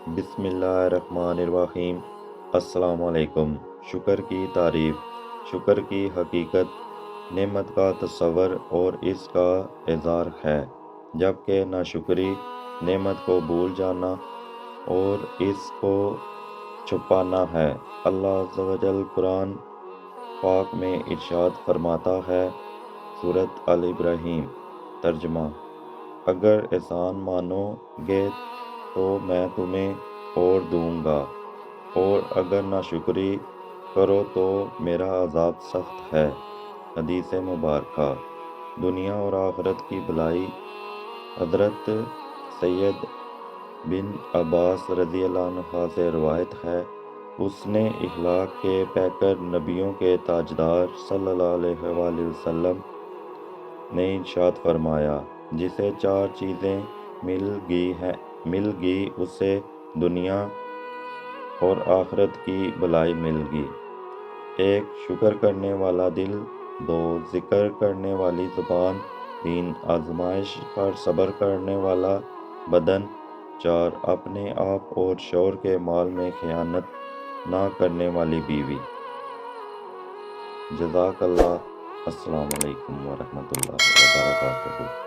بسم اللہ الرحمن الرحیم۔ السلام علیکم۔ شکر کی تعریف، شکر کی حقیقت، نعمت کا تصور اور اس کا اظہار ہے، جبکہ ناشکری نعمت کو بھول جانا اور اس کو چھپانا ہے۔ اللہ عز و جل قرآن پاک میں ارشاد فرماتا ہے، سورۃ آل ابراہیم۔ ترجمہ: اگر احسان مانو گے تو میں تمہیں اور دوں گا، اور اگر ناشکری کرو تو میرا عذاب سخت ہے۔ حدیث مبارکہ۔ دنیا اور آخرت کی بھلائی۔ حضرت سید بن عباس رضی اللہ عنہ سے روایت ہے، حسن اخلاق کے پیکر نبیوں کے تاجدار صلی اللہ علیہ وآلہ وسلم نے ارشاد فرمایا، جسے چار چیزیں مل گئی اسے دنیا اور آخرت کی بھلائی مل گئی۔ 1. شکر کرنے والا دل۔ 2. ذکر کرنے والی زبان۔ 3. آزمائش پر صبر کرنے والا بدن۔ 4. اپنے آپ اور شوہر کے مال میں خیانت نہ کرنے والی بیوی۔ جزاک اللہ۔ السلام علیکم ورحمۃ اللہ وبرکاتہ۔